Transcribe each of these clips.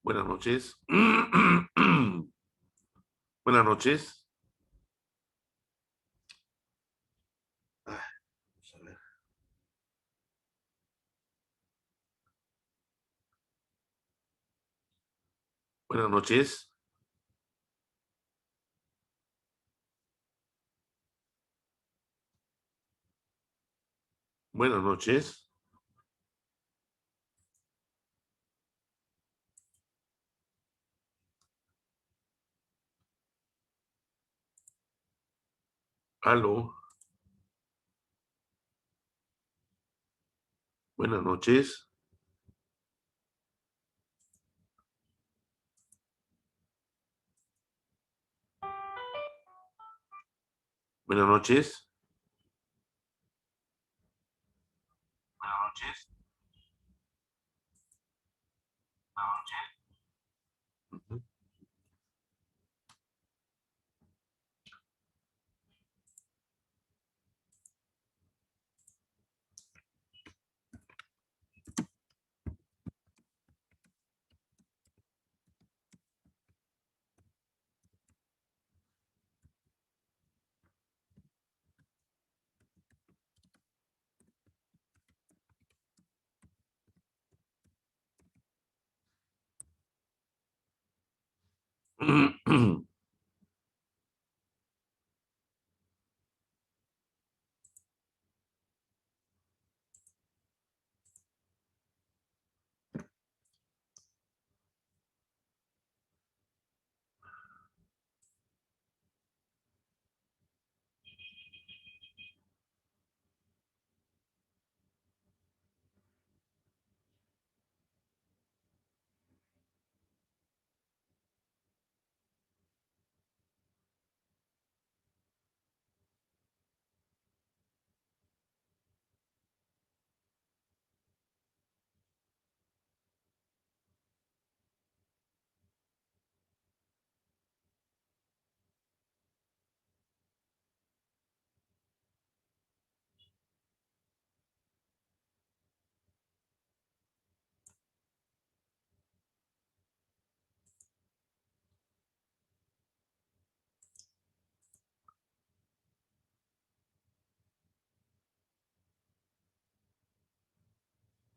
Buenas noches. Buenas noches. Vamos a ver. Buenas noches. Buenas noches. Aló. Buenas noches. Buenas noches. Buenas noches.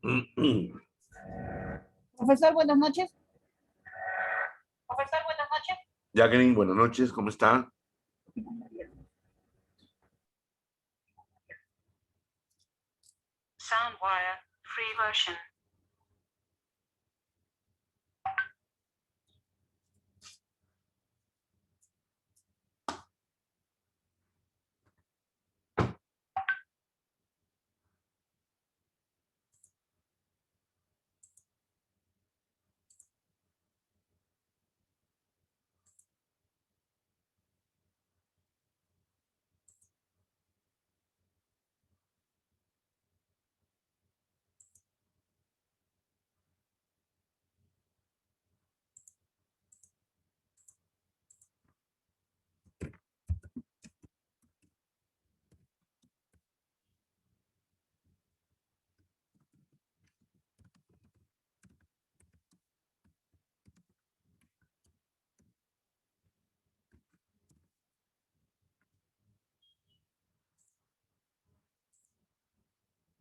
Ujú. Profesor, buenas noches. Jacqueline, buenas noches. ¿Cómo está? SoundWire free version.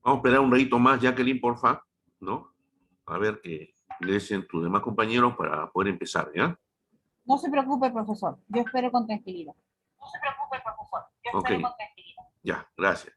Vamos a esperar un ratito más, Jacqueline, porfa, ¿no? A ver que ingresen tus demás compañeros para poder empezar, ¿ya? No se preocupe, profesor. Yo espero con tranquilidad. Ok, ya, gracias.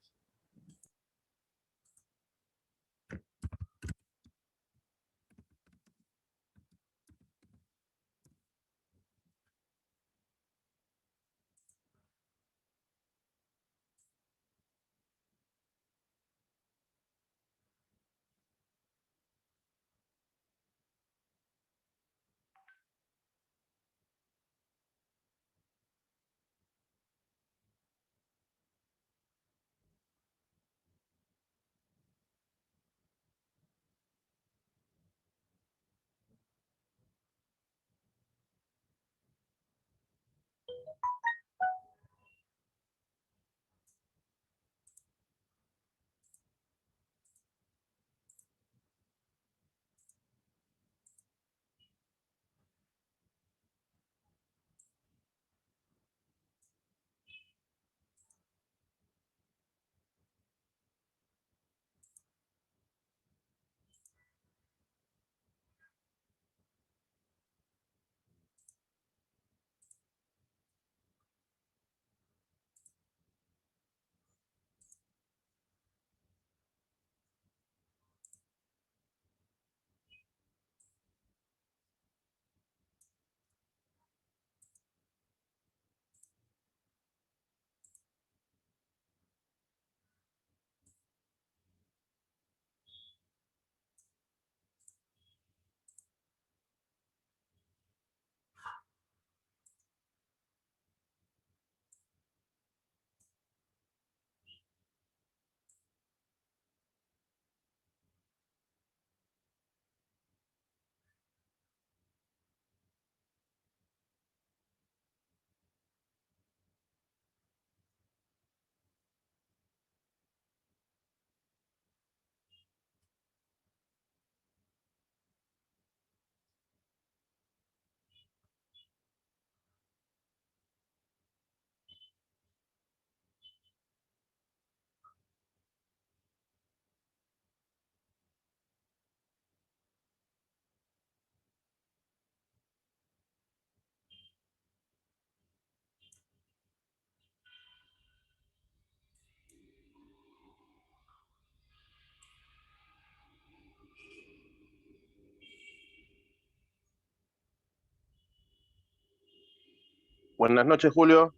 Buenas noches, Julio.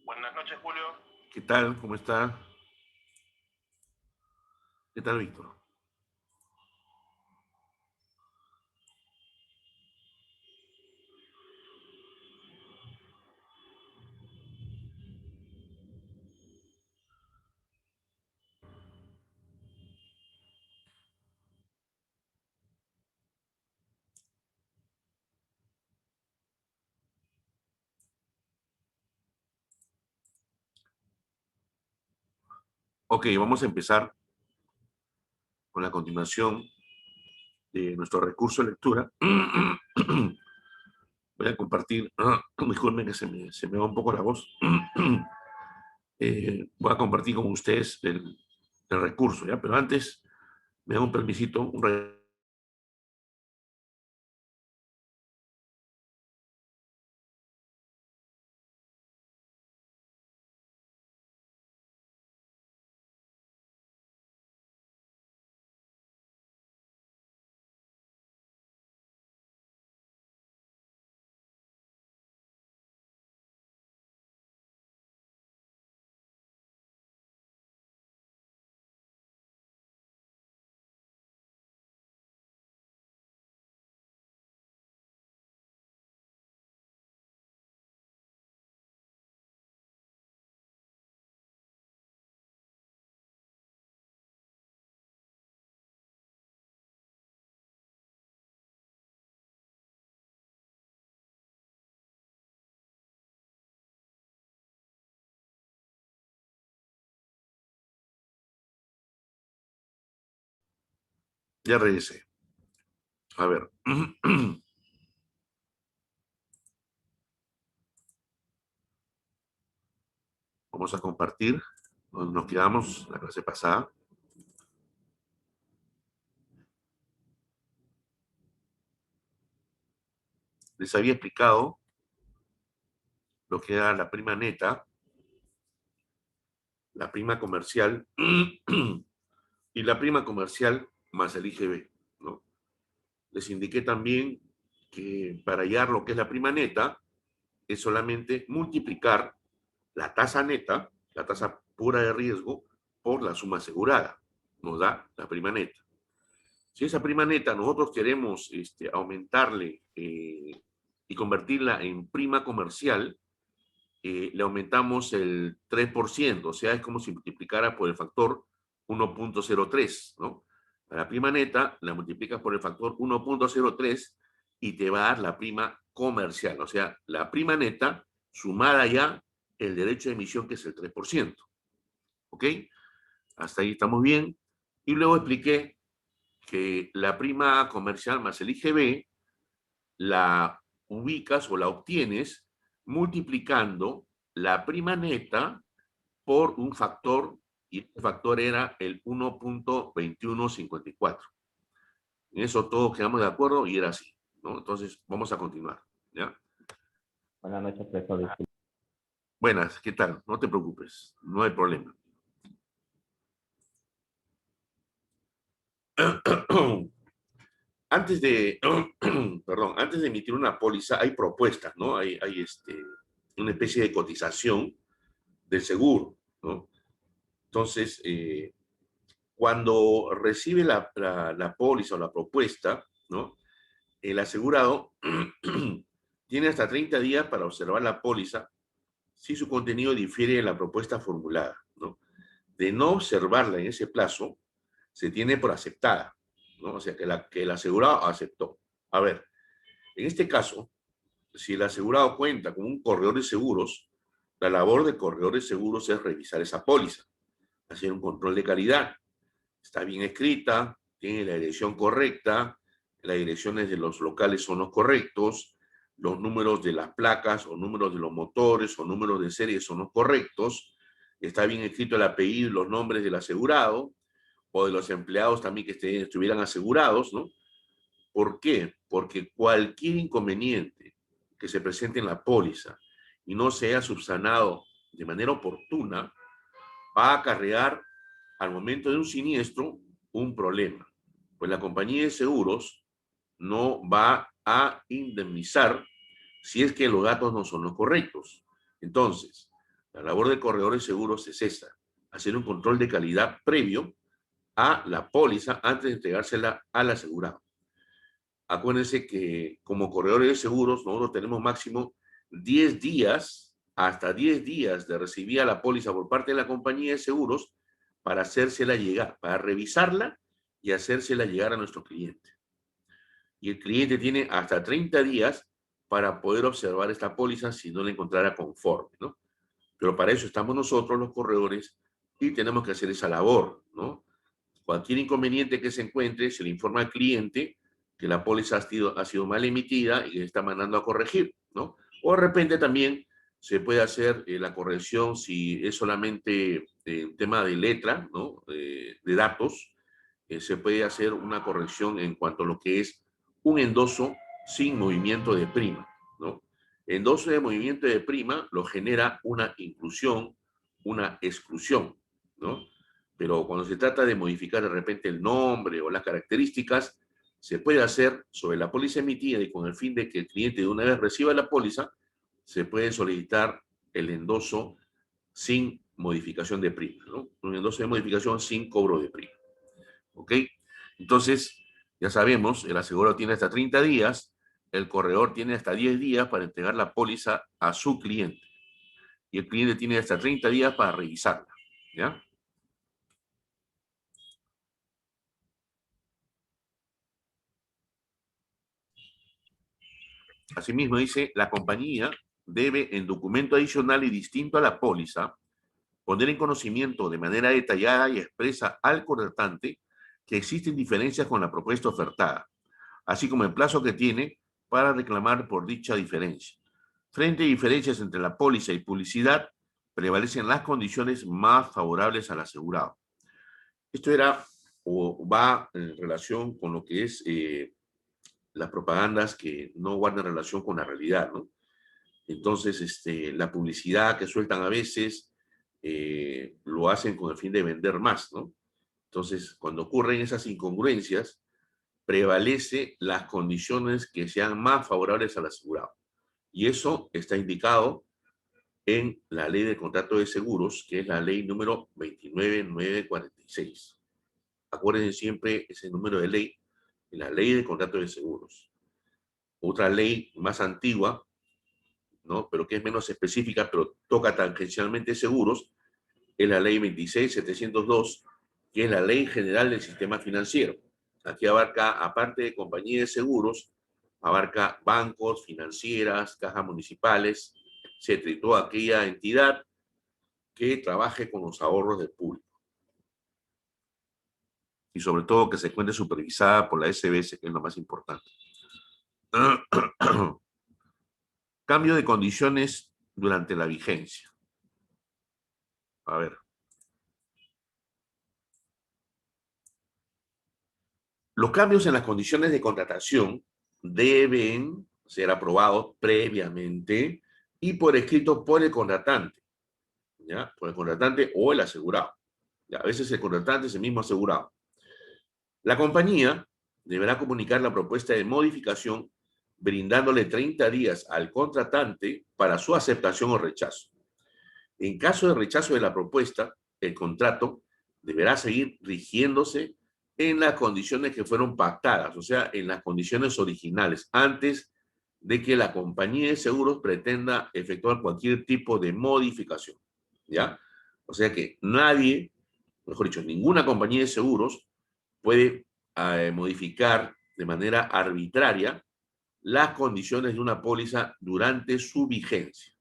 Buenas noches, Julio. ¿Qué tal? ¿Cómo está? ¿Qué tal, Víctor? Ok, vamos a empezar con la continuación de nuestro recurso de lectura. Voy a compartir, disculpen que se me va un poco la voz. Voy a compartir con ustedes el recurso, ¿ya? Pero antes, me da un permisito, ya regresé. A ver. Vamos a compartir donde nos quedamos la clase pasada. Les había explicado lo que era la prima neta, la prima comercial y la prima comercial más el IGB, ¿no? Les indiqué también que para hallar lo que es la prima neta es solamente multiplicar la tasa neta, la tasa pura de riesgo, por la suma asegurada. Nos da la prima neta. Si esa prima neta nosotros queremos aumentarle y convertirla en prima comercial, le aumentamos el 3%, o sea, es como si multiplicara por el factor 1.03, ¿no? A la prima neta la multiplicas por el factor 1.03 y te va a dar la prima comercial, o sea, la prima neta sumada ya el derecho de emisión, que es el 3%. ¿Ok? Hasta ahí estamos bien. Y luego expliqué que la prima comercial más el IGB la ubicas o la obtienes multiplicando la prima neta por un factor, y este factor era el 1.2154. En eso todos quedamos de acuerdo y era así, ¿no? Entonces, vamos a continuar, ¿ya? Buenas noches, profesor. Buenas, ¿qué tal? No te preocupes, no hay problema. Antes de, perdón, antes de emitir una póliza hay propuestas, ¿no? Hay una especie de cotización del seguro, ¿no? Entonces, cuando recibe la póliza o la propuesta, ¿no? El asegurado tiene hasta 30 días para observar la póliza si su contenido difiere de la propuesta formulada, ¿no? De no observarla en ese plazo, se tiene por aceptada, ¿no? O sea, que el asegurado aceptó. A ver, en este caso, si el asegurado cuenta con un corredor de seguros, la labor del corredor de seguros es revisar esa póliza, hacer un control de calidad. Está bien escrita, tiene la dirección correcta, las direcciones de los locales son los correctos, los números de las placas o números de los motores o números de serie son los correctos, está bien escrito el apellido y los nombres del asegurado o de los empleados también que estuvieran asegurados, ¿no? ¿Por qué? Porque cualquier inconveniente que se presente en la póliza y no sea subsanado de manera oportuna, va a acarrear al momento de un siniestro un problema. Pues la compañía de seguros no va a indemnizar si es que los datos no son los correctos. Entonces, la labor del corredor de seguros es esta: hacer un control de calidad previo a la póliza antes de entregársela al asegurado. Acuérdense que como corredores de seguros nosotros tenemos máximo 10 días, hasta 10 días de recibir la póliza por parte de la compañía de seguros para hacérsela llegar, para revisarla y hacérsela llegar a nuestro cliente. Y el cliente tiene hasta 30 días para poder observar esta póliza si no la encontrara conforme, ¿no? Pero para eso estamos nosotros, los corredores, y tenemos que hacer esa labor, ¿no? Cualquier inconveniente que se encuentre, se le informa al cliente que la póliza ha sido mal emitida y le está mandando a corregir, ¿no? O de repente también se puede hacer la corrección si es solamente un tema de letra, ¿no? De datos, se puede hacer una corrección en cuanto a lo que es un endoso sin movimiento de prima, ¿no? Endoso de movimiento de prima lo genera una inclusión, una exclusión, ¿no? Pero cuando se trata de modificar de repente el nombre o las características, se puede hacer sobre la póliza emitida y con el fin de que el cliente de una vez reciba la póliza, se puede solicitar el endoso sin modificación de prima, ¿no? Un endoso de modificación sin cobro de prima. ¿Ok? Entonces, ya sabemos, el asegurado tiene hasta 30 días, el corredor tiene hasta 10 días para entregar la póliza a su cliente. Y el cliente tiene hasta 30 días para revisarla, ¿ya? Asimismo dice, la compañía debe en documento adicional y distinto a la póliza poner en conocimiento de manera detallada y expresa al contratante que existen diferencias con la propuesta ofertada, así como el plazo que tiene para reclamar por dicha diferencia. Frente a diferencias entre la póliza y publicidad, prevalecen las condiciones más favorables al asegurado. Esto era o va en relación con lo que es las propagandas que no guardan relación con la realidad, ¿no? Entonces, la publicidad que sueltan a veces lo hacen con el fin de vender más, ¿no? Entonces, cuando ocurren esas incongruencias, prevalece las condiciones que sean más favorables al asegurado. Y eso está indicado en la ley de contrato de seguros, que es la ley número 29946. Acuérdense siempre ese número de ley, en la ley de contrato de seguros. Otra ley más antigua, ¿no? Pero que es menos específica, pero toca tangencialmente seguros, es la ley 26702, que es la ley general del sistema financiero. Aquí abarca, aparte de compañías de seguros, abarca bancos, financieras, cajas municipales, etc. Y toda aquella entidad que trabaje con los ahorros del público. Y sobre todo que se encuentre supervisada por la SBS, que es lo más importante. Cambio de condiciones durante la vigencia. A ver. Los cambios en las condiciones de contratación deben ser aprobados previamente y por escrito por el contratante, ¿ya? Por el contratante o el asegurado. ¿Ya? A veces el contratante es el mismo asegurado. La compañía deberá comunicar la propuesta de modificación brindándole 30 días al contratante para su aceptación o rechazo. En caso de rechazo de la propuesta, el contrato deberá seguir rigiéndose en las condiciones que fueron pactadas, o sea, en las condiciones originales, antes de que la compañía de seguros pretenda efectuar cualquier tipo de modificación, ¿ya? O sea que nadie, mejor dicho, ninguna compañía de seguros puede modificar de manera arbitraria las condiciones de una póliza durante su vigencia,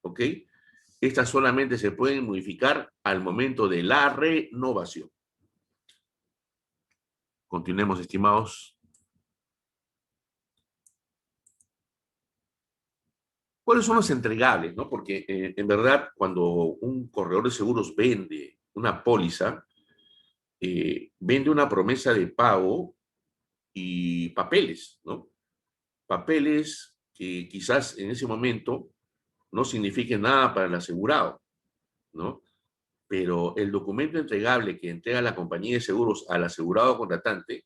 ¿ok? Estas solamente se pueden modificar al momento de la renovación. Continuemos, estimados. ¿Cuáles son los entregables? ¿No? Porque en verdad, cuando un corredor de seguros vende una póliza, vende una promesa de pago y papeles, ¿no? Papeles que quizás en ese momento no signifiquen nada para el asegurado, ¿no? Pero el documento entregable que entrega la compañía de seguros al asegurado contratante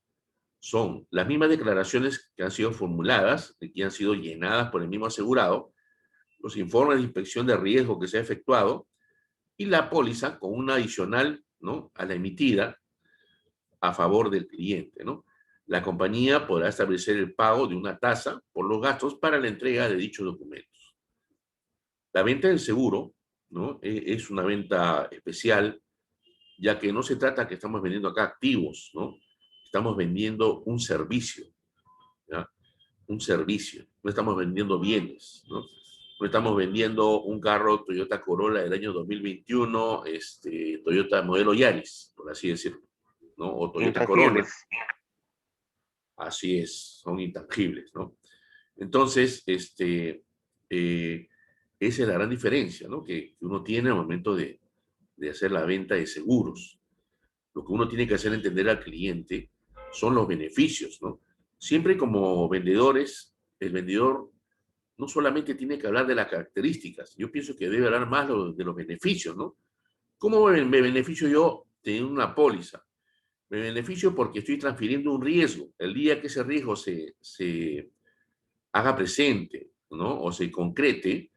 son las mismas declaraciones que han sido formuladas y que han sido llenadas por el mismo asegurado, los informes de inspección de riesgo que se ha efectuado y la póliza con una adicional, ¿no?, a la emitida a favor del cliente, ¿no? La compañía podrá establecer el pago de una tasa por los gastos para la entrega de dichos documentos. La venta del seguro, ¿no?, es una venta especial, ya que no se trata que estamos vendiendo acá activos, ¿no? Estamos vendiendo un servicio, ¿ya? Un servicio. No estamos vendiendo bienes, ¿no? No estamos vendiendo un carro Toyota Corolla del año 2021, Toyota modelo Yaris, por así decirlo, ¿no? O Toyota Corolla. Intangibles. Así es, son intangibles, ¿no? Entonces, esa es la gran diferencia, ¿no?, que uno tiene al momento de hacer la venta de seguros. Lo que uno tiene que hacer entender al cliente son los beneficios, ¿no? Siempre como vendedores, el vendedor no solamente tiene que hablar de las características, yo pienso que debe hablar más de los beneficios, ¿no? ¿Cómo me beneficio yo de una póliza? Me beneficio porque estoy transfiriendo un riesgo. El día que ese riesgo se haga presente, ¿no?, o se concrete,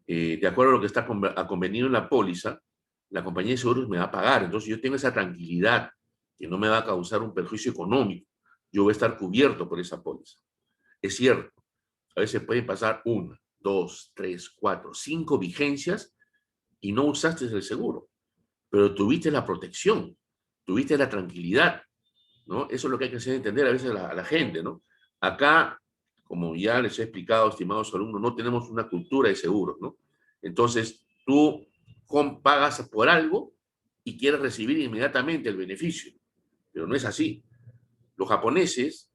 de acuerdo a lo que está convenido en la póliza, la compañía de seguros me va a pagar. Entonces yo tengo esa tranquilidad que no me va a causar un perjuicio económico. Yo voy a estar cubierto por esa póliza. Es cierto, a veces pueden pasar 1, 2, 3, 4, 5 vigencias y no usaste el seguro, pero tuviste la protección, tuviste la tranquilidad, ¿no? Eso es lo que hay que hacer entender a veces a la gente, ¿no? Acá, como ya les he explicado, estimados alumnos, no tenemos una cultura de seguros, ¿no? Entonces, tú pagas por algo y quieres recibir inmediatamente el beneficio, pero no es así. Los japoneses,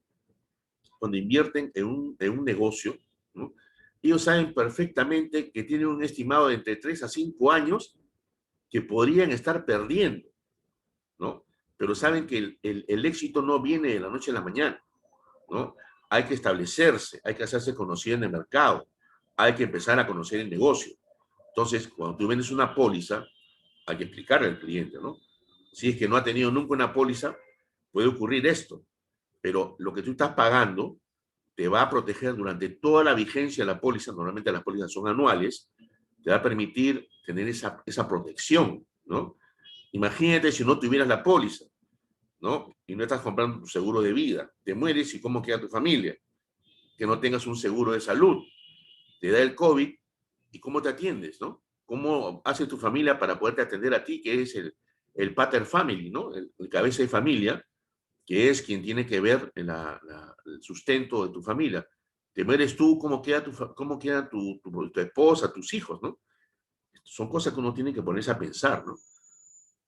cuando invierten en un negocio, ¿no?, ellos saben perfectamente que tienen un estimado de entre 3 a 5 años que podrían estar perdiendo, ¿no? Pero saben que el éxito no viene de la noche a la mañana, ¿no? Hay que establecerse, hay que hacerse conocido en el mercado, hay que empezar a conocer el negocio. Entonces, cuando tú vendes una póliza, hay que explicarle al cliente, ¿no? Si es que no ha tenido nunca una póliza, puede ocurrir esto, pero lo que tú estás pagando te va a proteger durante toda la vigencia de la póliza. Normalmente las pólizas son anuales, te va a permitir tener esa protección, ¿no? Imagínate si no tuvieras la póliza, ¿no?, y no estás comprando tu seguro de vida, te mueres y cómo queda tu familia, que no tengas un seguro de salud, te da el COVID y cómo te atiendes, ¿no? ¿Cómo hace tu familia para poderte atender a ti, que eres el pater family, ¿no?, el cabeza de familia, que es quien tiene que ver el sustento de tu familia? Te mueres tú, ¿cómo queda tu esposa, tus hijos, ¿no? Son cosas que uno tiene que ponerse a pensar, ¿no?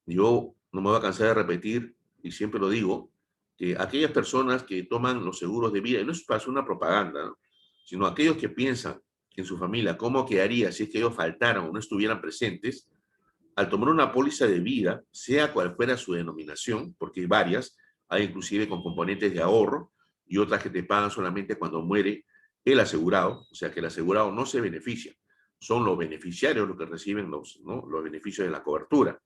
Yo no me voy a cansar de repetir, y siempre lo digo, que aquellas personas que toman los seguros de vida, y no es para hacer una propaganda, ¿no?, sino aquellos que piensan en su familia, cómo quedaría si es que ellos faltaran o no estuvieran presentes, al tomar una póliza de vida, sea cual fuera su denominación, porque hay varias, hay inclusive con componentes de ahorro y otras que te pagan solamente cuando muere el asegurado, o sea que el asegurado no se beneficia, son los beneficiarios los que reciben ¿no?, los beneficios de la cobertura.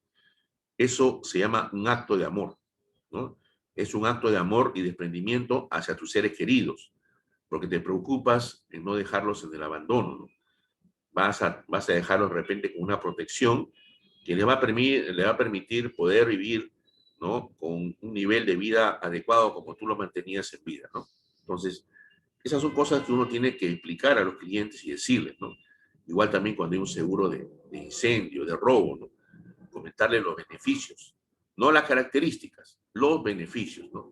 Eso se llama un acto de amor, ¿no? Es un acto de amor y desprendimiento hacia tus seres queridos, porque te preocupas en no dejarlos en el abandono, ¿no? Vas a dejarlos de repente con una protección que le va a permitir poder vivir, ¿no?, con un nivel de vida adecuado como tú lo mantenías en vida, ¿no? Entonces, esas son cosas que uno tiene que explicar a los clientes y decirles, ¿no? Igual también cuando hay un seguro de incendio, de robo, ¿no?, comentarle los beneficios, no las características, los beneficios, ¿no?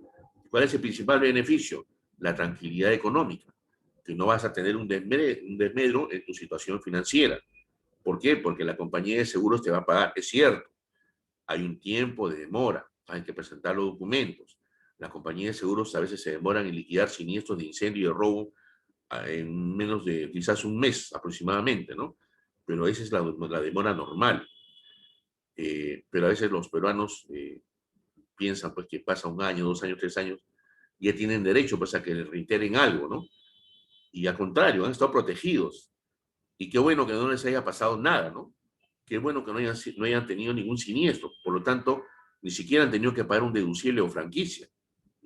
¿Cuál es el principal beneficio? La tranquilidad económica, que no vas a tener un desmedro en tu situación financiera. ¿Por qué? Porque la compañía de seguros te va a pagar. Es cierto, hay un tiempo de demora, hay que presentar los documentos. Las compañías de seguros a veces se demoran en liquidar siniestros de incendio y de robo en menos de quizás un mes aproximadamente, ¿no? Pero esa es la demora normal. Pero a veces los peruanos piensan pues que pasa 1 año, 2 años, 3 años, y ya tienen derecho pues a que les reiteren algo, ¿no? Y al contrario, han estado protegidos. Y qué bueno que no les haya pasado nada, ¿no? Qué bueno que no hayan tenido ningún siniestro. Por lo tanto, ni siquiera han tenido que pagar un deducible o franquicia,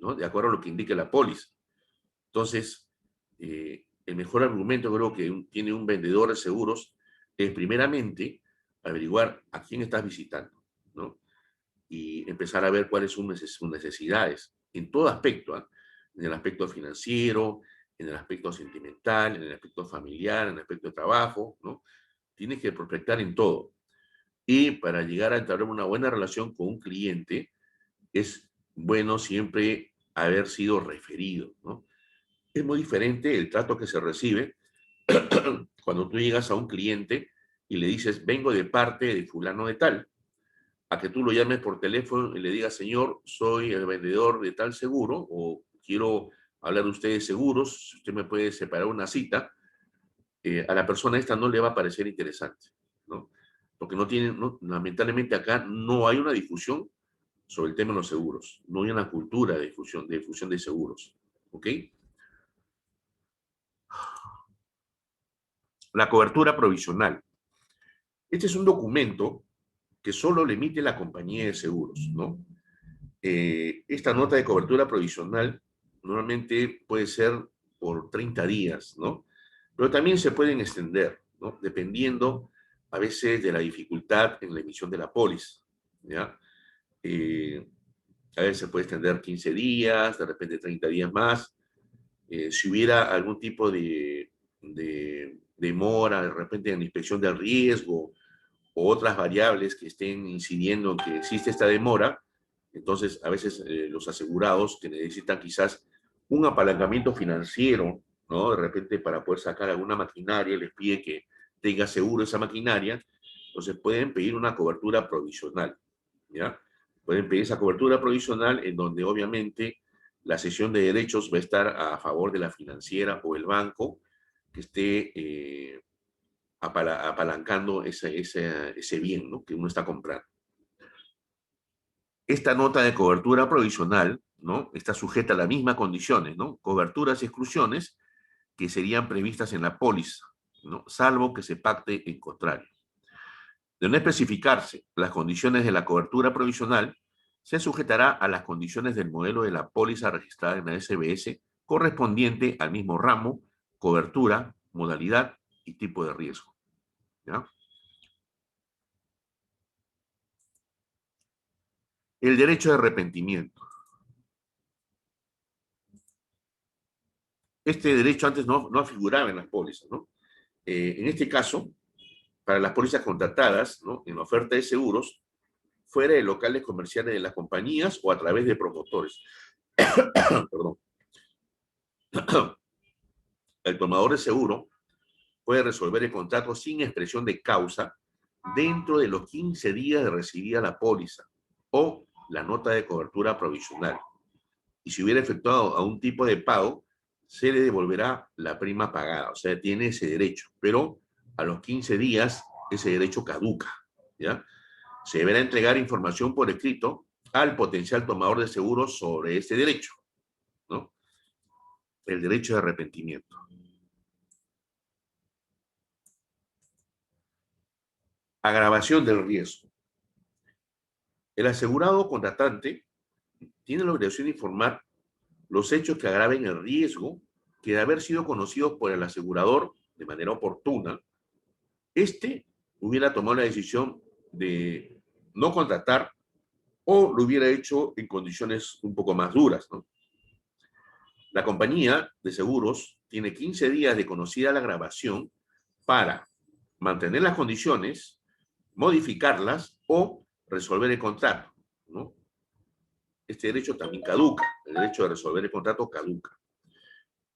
¿no? De acuerdo a lo que indique la póliza. Entonces, el mejor argumento creo que tiene un vendedor de seguros es primeramente averiguar a quién estás visitando, ¿no? Y empezar a ver cuáles son sus necesidades en todo aspecto, ¿eh? En el aspecto financiero, en el aspecto sentimental, en el aspecto familiar, en el aspecto de trabajo, ¿no? Tienes que prospectar en todo. Y para llegar a entablar una buena relación con un cliente, es bueno siempre haber sido referido, ¿no? Es muy diferente el trato que se recibe cuando tú llegas a un cliente y le dices, vengo de parte de fulano de tal, a que tú lo llames por teléfono y le digas, señor, soy el vendedor de tal seguro, o quiero hablar de ustedes seguros, si usted me puede separar una cita, a la persona esta no le va a parecer interesante, ¿no? Porque no tiene, no, lamentablemente acá no hay una difusión sobre el tema de los seguros, no hay una cultura de difusión de seguros, ¿ok? La cobertura provisional. Este es un documento que solo le emite la compañía de seguros, ¿no? Esta nota de cobertura provisional normalmente puede ser por 30 días, ¿no? Pero también se pueden extender, ¿no? Dependiendo a veces de la dificultad en la emisión de la póliza, ¿ya? A veces se puede extender 15 días, de repente 30 días más. Si hubiera algún tipo de demora, de repente en la inspección del riesgo o otras variables que estén incidiendo en que existe esta demora, entonces a veces los asegurados que necesitan quizás un apalancamiento financiero, ¿no? De repente para poder sacar alguna maquinaria, les pide que tenga seguro esa maquinaria, entonces pueden pedir una cobertura provisional, ¿ya? Pueden pedir esa cobertura provisional en donde obviamente la cesión de derechos va a estar a favor de la financiera o el banco que esté apalancando ese bien, ¿no? Que uno está comprando. Esta nota de cobertura provisional, ¿no? Está sujeta a las mismas condiciones, ¿no? Coberturas y exclusiones que serían previstas en la póliza, ¿no? Salvo que se pacte en contrario. De no especificarse las condiciones de la cobertura provisional, se sujetará a las condiciones del modelo de la póliza registrada en la SBS correspondiente al mismo ramo, cobertura, modalidad y tipo de riesgo, ¿ya? El derecho de arrepentimiento. Este derecho antes no figuraba en las pólizas, ¿no? En este caso, para las pólizas contratadas, ¿no? En la oferta de seguros, fuera de locales comerciales de las compañías o a través de promotores. Perdón. El tomador de seguro puede resolver el contrato sin expresión de causa dentro de los 15 días de recibida la póliza o la nota de cobertura provisional. Y si hubiera efectuado a un tipo de pago, se le devolverá la prima pagada. O sea, tiene ese derecho. Pero a los 15 días, ese derecho caduca, ¿ya? Se deberá entregar información por escrito al potencial tomador de seguros sobre ese derecho, ¿no? El derecho de arrepentimiento. Agravación del riesgo. El asegurado contratante tiene la obligación de informar los hechos que agraven el riesgo que de haber sido conocidos por el asegurador de manera oportuna, este hubiera tomado la decisión de no contratar o lo hubiera hecho en condiciones un poco más duras, ¿no? La compañía de seguros tiene 15 días de conocida la grabación para mantener las condiciones, modificarlas o resolver el contrato, ¿no? Este derecho también caduca, el derecho de resolver el contrato caduca.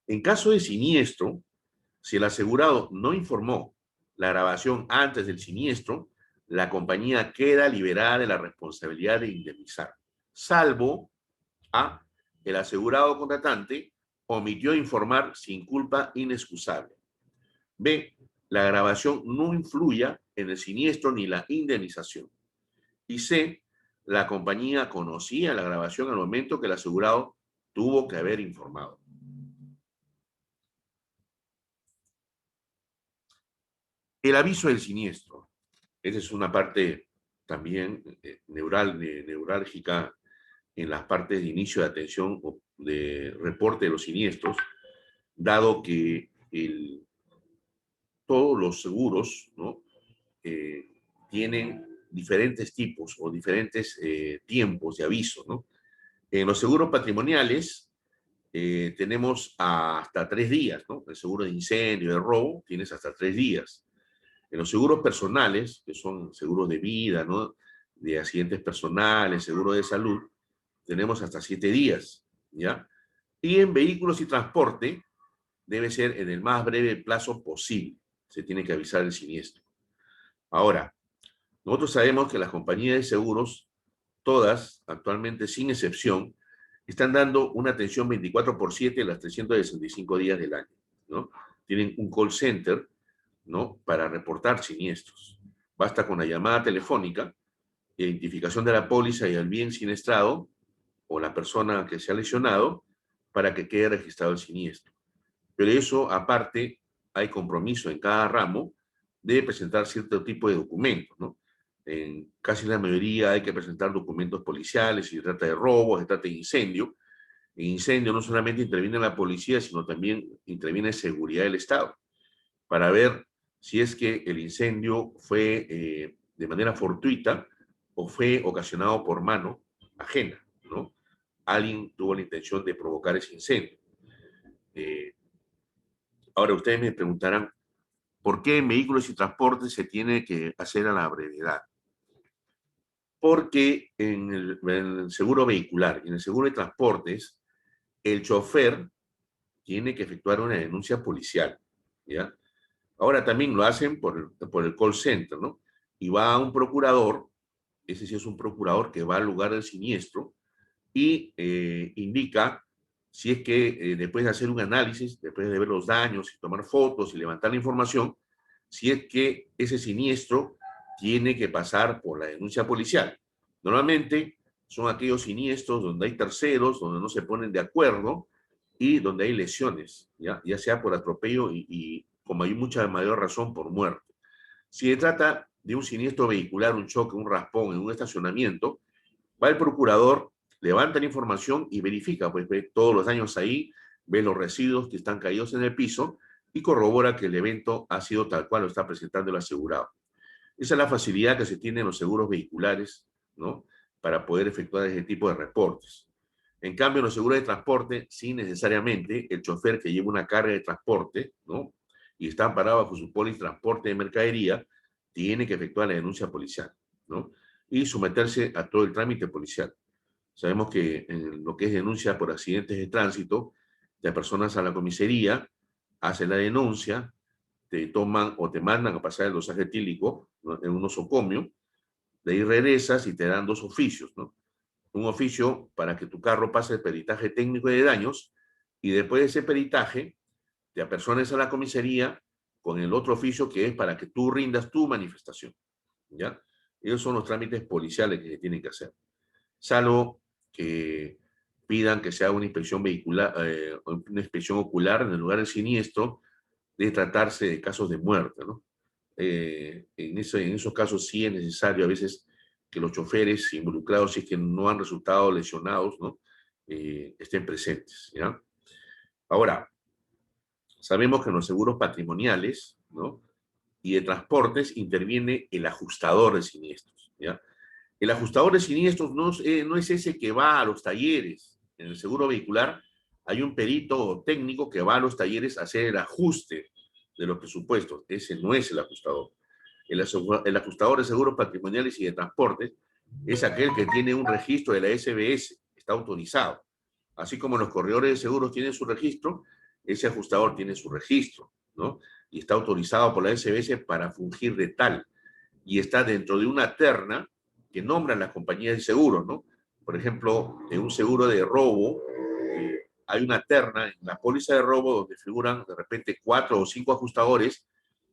En caso de siniestro, si el asegurado no informó la grabación antes del siniestro, la compañía queda liberada de la responsabilidad de indemnizar, salvo A, el asegurado contratante omitió informar sin culpa inexcusable. B, la grabación no influya en el siniestro ni la indemnización. Y C, la compañía conocía la grabación al momento que el asegurado tuvo que haber informado. El aviso del siniestro. Esa es una parte también neurálgica en las partes de inicio de atención o de reporte de los siniestros, dado que todos los seguros, ¿no? Tienen diferentes tipos o diferentes tiempos de aviso, ¿no? En los seguros patrimoniales tenemos hasta 3 días, ¿no? El seguro de incendio, de robo, tienes hasta 3 días. En los seguros personales, que son seguros de vida, ¿no? De accidentes personales, seguro de salud, tenemos hasta 7 días, ¿ya? Y en vehículos y transporte, debe ser en el más breve plazo posible. Se tiene que avisar el siniestro. Ahora, nosotros sabemos que las compañías de seguros, todas, actualmente sin excepción, están dando una atención 24/7 las 365 días del año, ¿no? Tienen un call center, ¿no? Para reportar siniestros. Basta con la llamada telefónica, identificación de la póliza y el bien siniestrado o la persona que se ha lesionado para que quede registrado el siniestro. Pero eso, aparte, hay compromiso en cada ramo de presentar cierto tipo de documentos, ¿no? En casi la mayoría hay que presentar documentos policiales, si se trata de robo, si se trata de incendio. En incendio no solamente interviene la policía, sino también interviene seguridad del Estado, para ver si es que el incendio fue de manera fortuita o fue ocasionado por mano ajena, ¿no? Alguien tuvo la intención de provocar ese incendio. Ahora ustedes me preguntarán, ¿por qué en vehículos y transportes se tiene que hacer a la brevedad? Porque en el seguro vehicular y en el seguro de transportes, el chofer tiene que efectuar una denuncia policial, ¿ya? Ahora también lo hacen por el call center, ¿no? Y va a un procurador, ese sí es un procurador que va al lugar del siniestro y indica si es que después de hacer un análisis, después de ver los daños y tomar fotos y levantar la información, si es que ese siniestro tiene que pasar por la denuncia policial. Normalmente son aquellos siniestros donde hay terceros, donde no se ponen de acuerdo y donde hay lesiones, ya sea por atropello y como hay mucha mayor razón, por muerte. Si se trata de un siniestro vehicular, un choque, un raspón en un estacionamiento, va el procurador, levanta la información y verifica, pues ve todos los daños ahí, ve los residuos que están caídos en el piso y corrobora que el evento ha sido tal cual lo está presentando el asegurado. Esa es la facilidad que se tiene en los seguros vehiculares, ¿no? Para poder efectuar ese tipo de reportes. En cambio, en los seguros de transporte, sí necesariamente el chofer que lleva una carga de transporte, ¿no? Y está amparado bajo su póliza de transporte de mercadería, tiene que efectuar la denuncia policial, ¿no? Y someterse a todo el trámite policial. Sabemos que en lo que es denuncia por accidentes de tránsito, de personas a la comisaría, hacen la denuncia, te toman o te mandan a pasar el dosaje etílico, ¿no? En un nosocomio, de ahí regresas y te dan 2 oficios, ¿no? Un oficio para que tu carro pase el peritaje técnico de daños y después de ese peritaje te apersones a la comisaría con el otro oficio que es para que tú rindas tu manifestación, ¿ya? Esos son los trámites policiales que se tienen que hacer. Salvo que pidan que se haga una inspección vehicular, una inspección ocular en el lugar del siniestro, de tratarse de casos de muerte, ¿no? En esos casos sí es necesario a veces que los choferes involucrados, si es que no han resultado lesionados, ¿no? Estén presentes, ¿ya? Ahora, sabemos que en los seguros patrimoniales, ¿no? Y de transportes interviene el ajustador de siniestros, ¿ya? El ajustador de siniestros no es ese que va a los talleres. En el seguro vehicular hay un perito técnico que va a los talleres a hacer el ajuste de los presupuestos. Ese no es el ajustador. El ajustador de seguros patrimoniales y de transportes es aquel que tiene un registro de la SBS, está autorizado. Así como los corredores de seguros tienen su registro, ese ajustador tiene su registro, ¿no? Y está autorizado por la SBS para fungir de tal. Y está dentro de una terna que nombran las compañías de seguros, ¿no? Por ejemplo, en un seguro de robo, hay una terna en la póliza de robo donde figuran de repente 4 o 5 ajustadores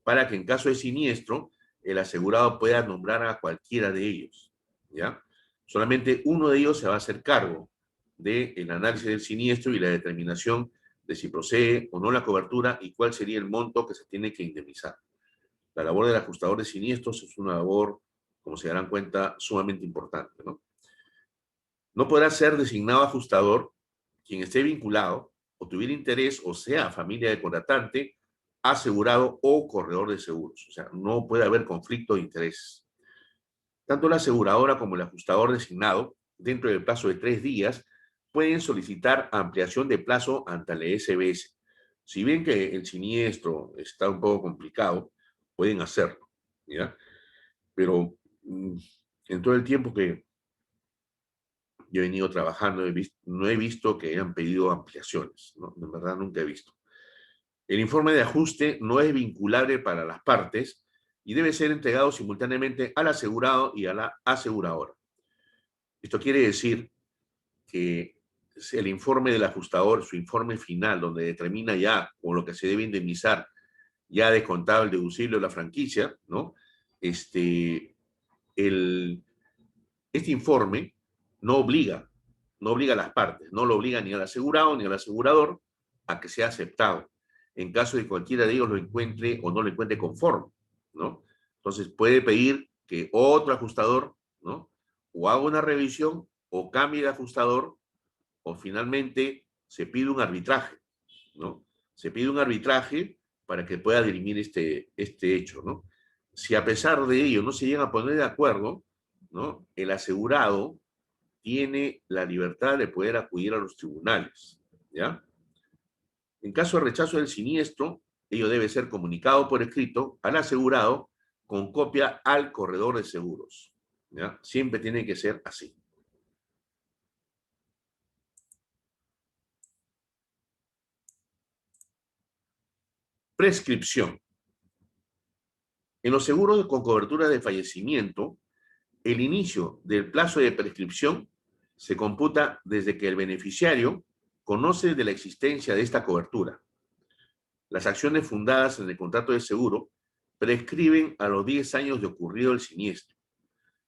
para que en caso de siniestro el asegurado pueda nombrar a cualquiera de ellos, ¿ya? Solamente uno de ellos se va a hacer cargo del análisis del siniestro y la determinación de si procede o no la cobertura y cuál sería el monto que se tiene que indemnizar. La labor del ajustador de siniestros es una labor, como se darán cuenta, sumamente importante, ¿no? No podrá ser designado ajustador quien esté vinculado o tuviera interés o sea familia de contratante, asegurado o corredor de seguros. O sea, no puede haber conflicto de intereses. Tanto la aseguradora como el ajustador designado, dentro del plazo de 3 días, pueden solicitar ampliación de plazo ante la SBS. Si ven que el siniestro está un poco complicado, pueden hacerlo, ¿ya? Pero en todo el tiempo que yo he venido trabajando, no he visto que hayan pedido ampliaciones, ¿no? De verdad nunca he visto. El informe de ajuste no es vinculable para las partes y debe ser entregado simultáneamente al asegurado y a la aseguradora. Esto quiere decir que el informe del ajustador, su informe final, donde determina ya con lo que se debe indemnizar, ya descontado el deducible o la franquicia, ¿no? Este informe no obliga a las partes, no lo obliga ni al asegurado ni al asegurador a que sea aceptado, en caso de que cualquiera de ellos lo encuentre o no lo encuentre conforme, ¿no? Entonces puede pedir que otro ajustador, ¿no? O haga una revisión o cambie de ajustador o finalmente se pide un arbitraje, ¿no? Se pide un arbitraje para que pueda dirimir este hecho, ¿no? Si a pesar de ello no se llegan a poner de acuerdo, ¿no? El asegurado tiene la libertad de poder acudir a los tribunales, ¿ya? En caso de rechazo del siniestro, ello debe ser comunicado por escrito al asegurado con copia al corredor de seguros, ¿ya? Siempre tiene que ser así. Prescripción. En los seguros con cobertura de fallecimiento, el inicio del plazo de prescripción se computa desde que el beneficiario conoce de la existencia de esta cobertura. Las acciones fundadas en el contrato de seguro prescriben a los 10 años de ocurrido el siniestro.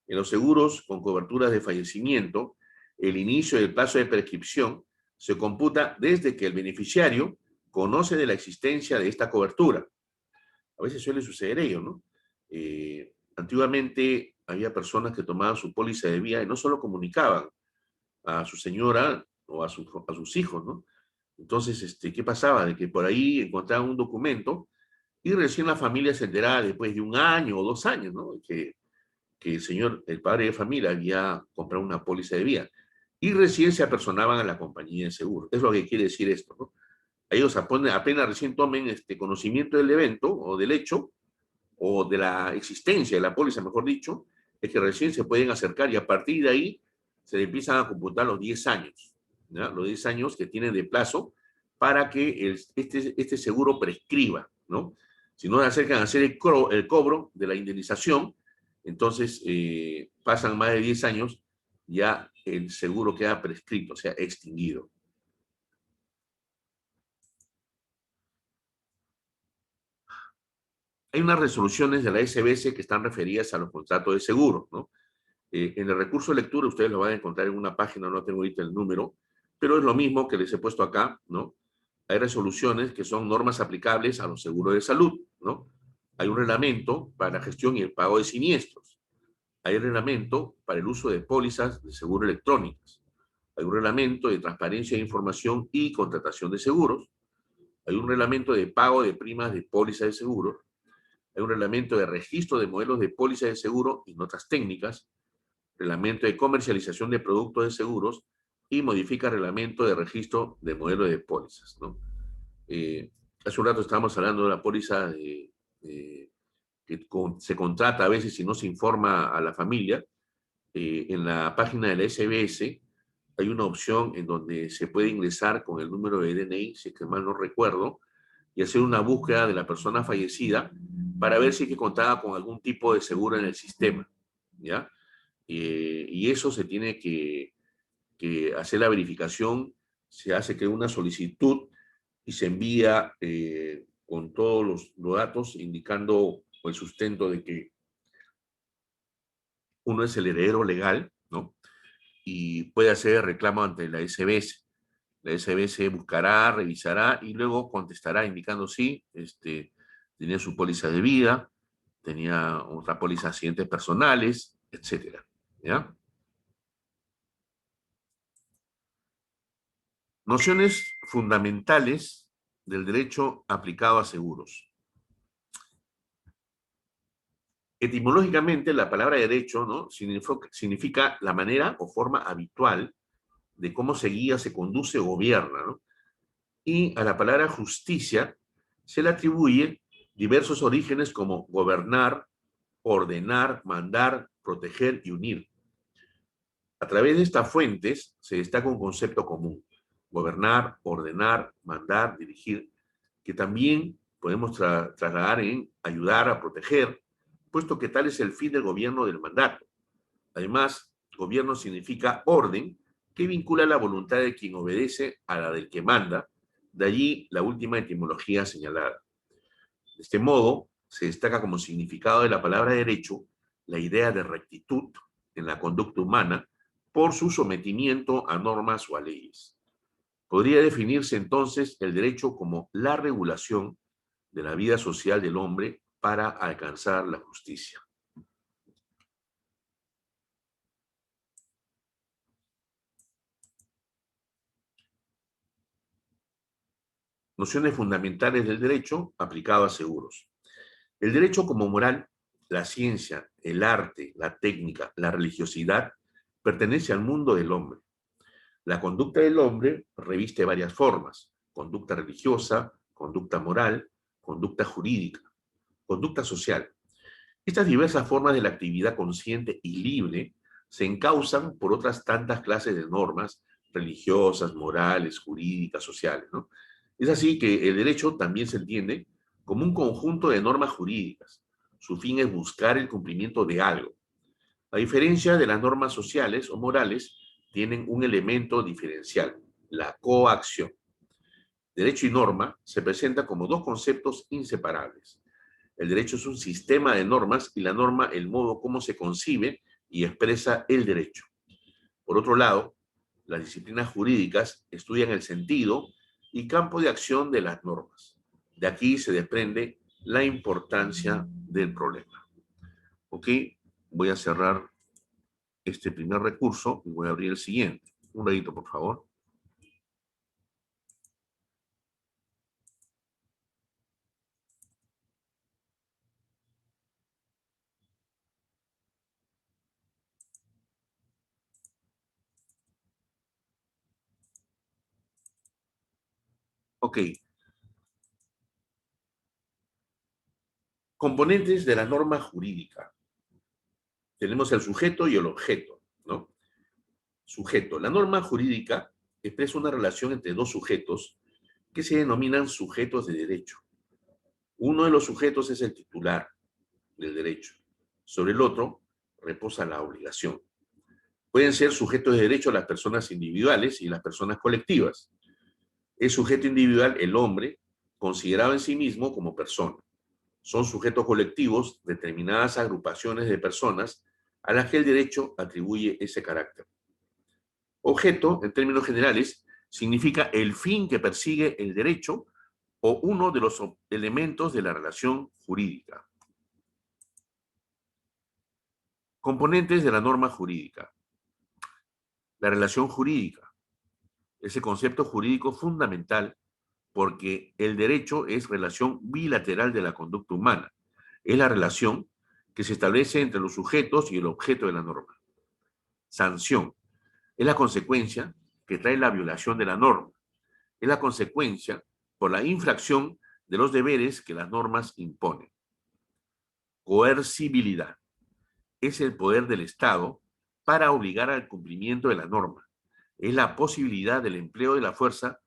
En los seguros con coberturas de fallecimiento, el inicio del plazo de prescripción se computa desde que el beneficiario conoce de la existencia de esta cobertura. A veces suele suceder ello, ¿no? Antiguamente había personas que tomaban su póliza de vida y no solo comunicaban a su señora o a sus hijos, ¿no? Entonces, ¿qué pasaba? De que por ahí encontraban un documento y recién la familia se enteraba después de 1 año o 2 años, ¿no? Que el padre de familia había comprado una póliza de vida y recién se apersonaban a la compañía de seguro. Es lo que quiere decir esto, ¿no? Ellos apenas recién tomen conocimiento del evento o del hecho o de la existencia de la póliza, mejor dicho, es que recién se pueden acercar y a partir de ahí se le empiezan a computar los 10 años, ¿ya? Los 10 años que tienen de plazo para que este seguro prescriba, ¿no? Si no se acercan a hacer el cobro de la indemnización, entonces pasan más de 10 años, ya el seguro queda prescrito, o sea, extinguido. Hay unas resoluciones de la SBS que están referidas a los contratos de seguro, ¿no? En el recurso de lectura ustedes lo van a encontrar en una página, no tengo ahorita el número, pero es lo mismo que les he puesto acá, ¿no? Hay resoluciones que son normas aplicables a los seguros de salud, ¿no? Hay un reglamento para la gestión y el pago de siniestros. Hay un reglamento para el uso de pólizas de seguro electrónicas. Hay un reglamento de transparencia de información y contratación de seguros. Hay un reglamento de pago de primas de póliza de seguros. Hay un reglamento de registro de modelos de póliza de seguro y notas técnicas, reglamento de comercialización de productos de seguros y modifica reglamento de registro de modelos de pólizas, ¿no? Hace un rato estábamos hablando de la póliza que se contrata a veces y no se informa a la familia. En la página de la SBS hay una opción en donde se puede ingresar con el número de DNI, si es que mal no recuerdo, y hacer una búsqueda de la persona fallecida para ver si es que contaba con algún tipo de seguro en el sistema, ¿ya? Y eso se tiene que hacer la verificación, se hace que una solicitud y se envía con todos los datos indicando o el sustento de que uno es el heredero legal, ¿no? Y puede hacer reclamo ante la SBS. La SBS buscará, revisará y luego contestará indicando sí, tenía su póliza de vida, tenía otra póliza de accidentes personales, etcétera, ¿ya? Nociones fundamentales del derecho aplicado a seguros. Etimológicamente, la palabra derecho, ¿no?, significa la manera o forma habitual de cómo se guía, se conduce o gobierna, ¿no? Y a la palabra justicia se le atribuyen diversos orígenes como gobernar, ordenar, mandar, proteger y unir. A través de estas fuentes se destaca un concepto común: gobernar, ordenar, mandar, dirigir, que también podemos trasladar en ayudar a proteger, puesto que tal es el fin del gobierno del mandato. Además, gobierno significa orden, que vincula la voluntad de quien obedece a la del que manda, de allí la última etimología señalada. De este modo, se destaca como significado de la palabra derecho la idea de rectitud en la conducta humana por su sometimiento a normas o a leyes. Podría definirse entonces el derecho como la regulación de la vida social del hombre para alcanzar la justicia. Nociones fundamentales del derecho aplicado a seguros. El derecho como moral, la ciencia, el arte, la técnica, la religiosidad, pertenece al mundo del hombre. La conducta del hombre reviste varias formas: conducta religiosa, conducta moral, conducta jurídica, conducta social. Estas diversas formas de la actividad consciente y libre se encauzan por otras tantas clases de normas religiosas, morales, jurídicas, sociales, ¿no? Es así que el derecho también se entiende como un conjunto de normas jurídicas. Su fin es buscar el cumplimiento de algo. A diferencia de las normas sociales o morales, tienen un elemento diferencial: la coacción. Derecho y norma se presentan como dos conceptos inseparables. El derecho es un sistema de normas y la norma el modo como se concibe y expresa el derecho. Por otro lado, las disciplinas jurídicas estudian el sentido y campo de acción de las normas. De aquí se desprende la importancia del problema. ¿Ok? Voy a cerrar este primer recurso y voy a abrir el siguiente. Un ratito, por favor. Ok. Componentes de la norma jurídica. Tenemos el sujeto y el objeto, ¿no? Sujeto. La norma jurídica expresa una relación entre dos sujetos que se denominan sujetos de derecho. Uno de los sujetos es el titular del derecho. Sobre el otro reposa la obligación. Pueden ser sujetos de derecho las personas individuales y las personas colectivas. Es sujeto individual el hombre, considerado en sí mismo como persona. Son sujetos colectivos determinadas agrupaciones de personas a las que el derecho atribuye ese carácter. Objeto, en términos generales, significa el fin que persigue el derecho o uno de los elementos de la relación jurídica. Componentes de la norma jurídica. La relación jurídica. Ese concepto jurídico fundamental porque el derecho es relación bilateral de la conducta humana. Es la relación que se establece entre los sujetos y el objeto de la norma. Sanción. Es la consecuencia que trae la violación de la norma. Es la consecuencia por la infracción de los deberes que las normas imponen. Coercibilidad. Es el poder del Estado para obligar al cumplimiento de la norma. Es la posibilidad del empleo de la fuerza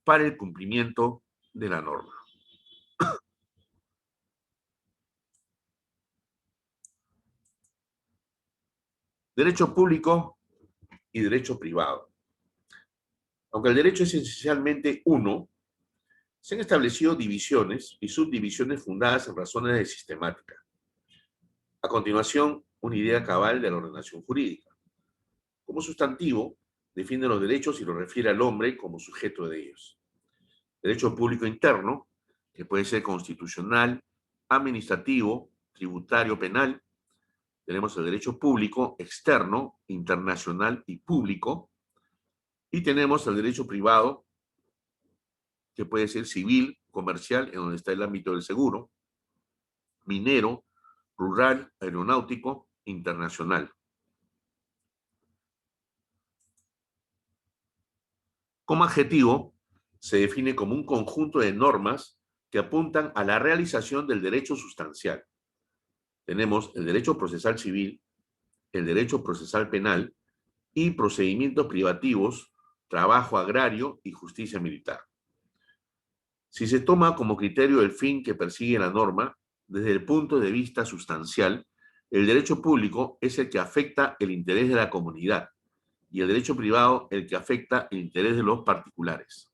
para el cumplimiento de la norma. Derecho público y derecho privado. Aunque el derecho es esencialmente uno, se han establecido divisiones y subdivisiones fundadas en razones de sistemática. A continuación, una idea cabal de la ordenación jurídica. Como sustantivo, define los derechos y lo refiere al hombre como sujeto de ellos. Derecho público interno, que puede ser constitucional, administrativo, tributario, penal. Tenemos el derecho público externo, internacional y público. Y tenemos el derecho privado, que puede ser civil, comercial, en donde está el ámbito del seguro, minero, rural, aeronáutico, internacional. Como adjetivo, se define como un conjunto de normas que apuntan a la realización del derecho sustancial. Tenemos el derecho procesal civil, el derecho procesal penal y procedimientos privativos, trabajo agrario y justicia militar. Si se toma como criterio el fin que persigue la norma, desde el punto de vista sustancial, el derecho público es el que afecta el interés de la comunidad y el derecho privado el que afecta el interés de los particulares.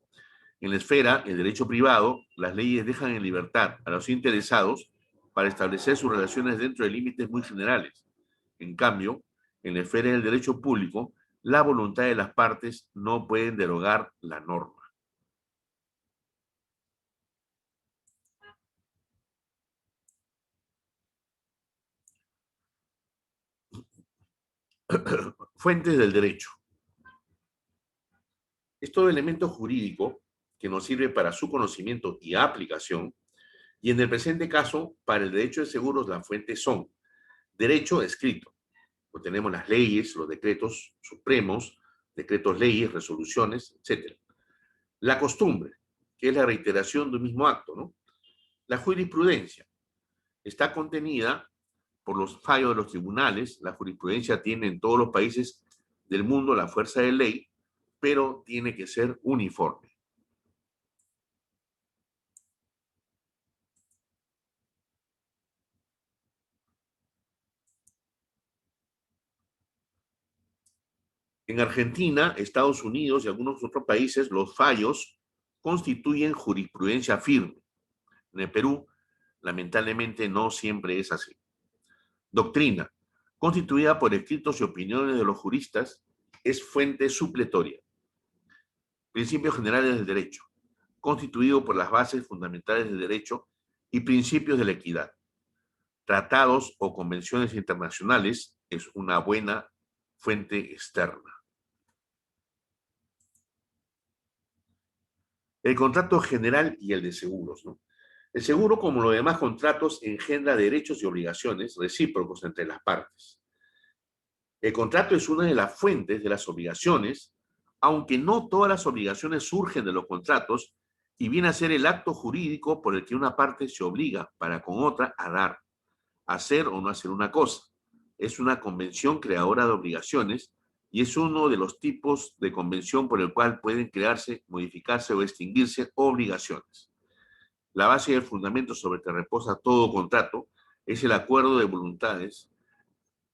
En la esfera, el derecho privado, las leyes dejan en libertad a los interesados para establecer sus relaciones dentro de límites muy generales. En cambio, en la esfera del derecho público, la voluntad de las partes no pueden derogar la norma. Fuentes del derecho. Es todo elemento jurídico que nos sirve para su conocimiento y aplicación, y en el presente caso, para el derecho de seguros, las fuentes son derecho escrito. Pues tenemos las leyes, los decretos supremos, decretos leyes, resoluciones, etc. La costumbre, que es la reiteración de un mismo acto, ¿no? La jurisprudencia está contenida por los fallos de los tribunales. La jurisprudencia tiene en todos los países del mundo la fuerza de ley, pero tiene que ser uniforme. En Argentina, Estados Unidos y algunos otros países, los fallos constituyen jurisprudencia firme. En el Perú, lamentablemente, no siempre es así. Doctrina, constituida por escritos y opiniones de los juristas, es fuente supletoria. Principios generales del derecho, constituido por las bases fundamentales del derecho y principios de la equidad. Tratados o convenciones internacionales es una buena fuente externa. El contrato general y el de seguros, ¿no? El seguro, como los demás contratos, engendra derechos y obligaciones recíprocos entre las partes. El contrato es una de las fuentes de las obligaciones, aunque no todas las obligaciones surgen de los contratos, y viene a ser el acto jurídico por el que una parte se obliga para con otra a dar, hacer o no hacer una cosa. Es una convención creadora de obligaciones y es uno de los tipos de convención por el cual pueden crearse, modificarse o extinguirse obligaciones. La base y el fundamento sobre el que reposa todo contrato es el acuerdo de voluntades,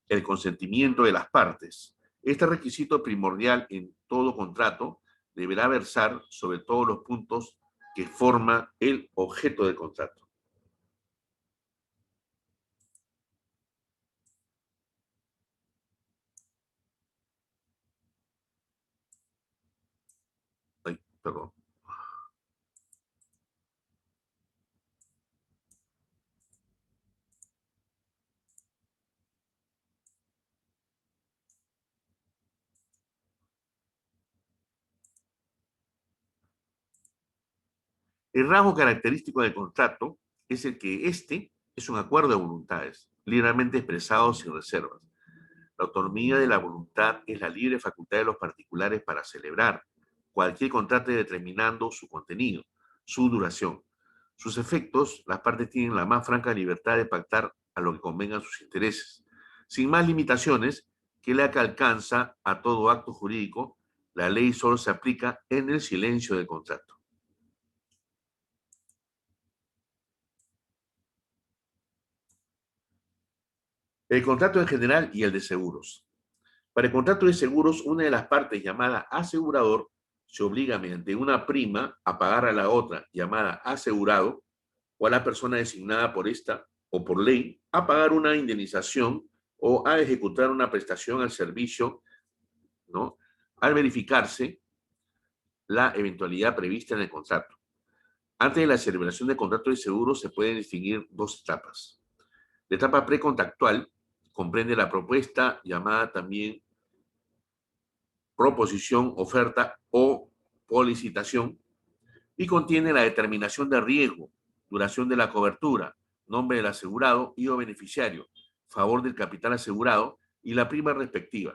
el consentimiento de las partes. Este requisito primordial en todo contrato deberá versar sobre todos los puntos que forma el objeto del contrato. Ay, perdón. El rasgo característico del contrato es el que este es un acuerdo de voluntades, libremente expresado sin reservas. La autonomía de la voluntad es la libre facultad de los particulares para celebrar cualquier contrato determinando su contenido, su duración. Sus efectos, las partes tienen la más franca libertad de pactar a lo que convengan sus intereses, sin más limitaciones que la que alcanza a todo acto jurídico. La ley solo se aplica en el silencio del contrato. El contrato en general y el de seguros. Para el contrato de seguros, una de las partes llamada asegurador se obliga mediante una prima a pagar a la otra llamada asegurado o a la persona designada por esta o por ley a pagar una indemnización o a ejecutar una prestación al servicio, ¿no?, al verificarse la eventualidad prevista en el contrato. Antes de la celebración del contrato de seguro se pueden distinguir dos etapas. La etapa precontractual comprende la propuesta llamada también proposición, oferta o licitación, y contiene la determinación de riesgo, duración de la cobertura, nombre del asegurado y o beneficiario, favor del capital asegurado y la prima respectiva.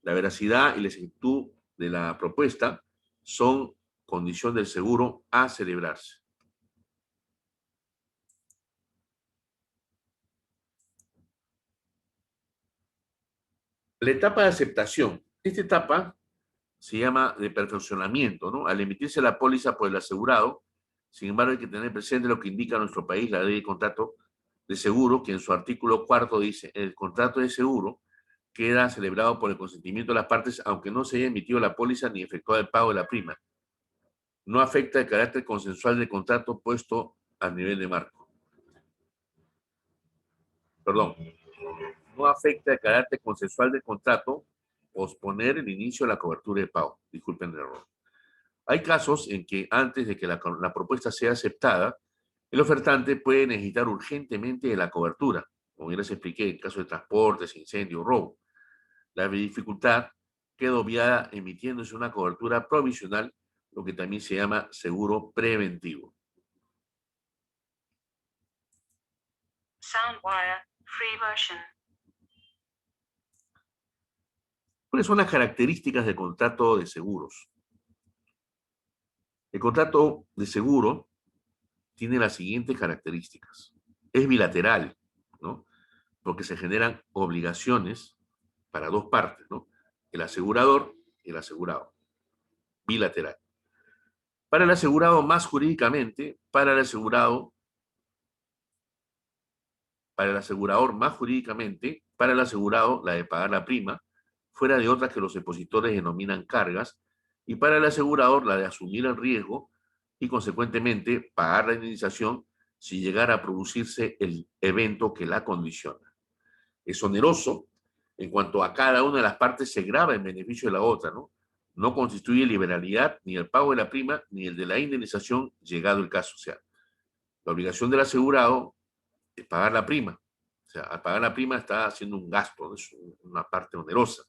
La veracidad y la exactitud de la propuesta son condición del seguro a celebrarse. La etapa de aceptación. Esta etapa se llama de perfeccionamiento, ¿no? Al emitirse la póliza por el asegurado, sin embargo, hay que tener presente lo que indica nuestro país, la ley de contrato de seguro, que en su artículo 4 dice: el contrato de seguro queda celebrado por el consentimiento de las partes, aunque no se haya emitido la póliza ni efectuado el pago de la prima. No afecta el carácter consensual del contrato puesto a nivel de marco. Perdón. No afecta el carácter consensual del contrato posponer el inicio de la cobertura de pago. Disculpen el error. Hay casos en que antes de que la propuesta sea aceptada, el ofertante puede necesitar urgentemente de la cobertura, como ya les expliqué, en caso de transportes, incendio o robo. La dificultad queda obviada emitiéndose una cobertura provisional, lo que también se llama seguro preventivo. Soundwire, free version. ¿Cuáles son las características del contrato de seguros? El contrato de seguro tiene las siguientes características. Es bilateral, ¿no? Porque se generan obligaciones para dos partes, ¿no? El asegurador y el asegurado. Bilateral. Para el asegurado más jurídicamente, para el asegurador más jurídicamente, para el asegurado la de pagar la prima, fuera de otras que los expositores denominan cargas, y para el asegurador la de asumir el riesgo y consecuentemente pagar la indemnización si llegara a producirse el evento que la condiciona. Es oneroso en cuanto a cada una de las partes se grava en beneficio de la otra, ¿no? No constituye liberalidad ni el pago de la prima ni el de la indemnización llegado el caso. O sea, la obligación del asegurado es pagar la prima. O sea, al pagar la prima está haciendo un gasto, ¿no? Es una parte onerosa.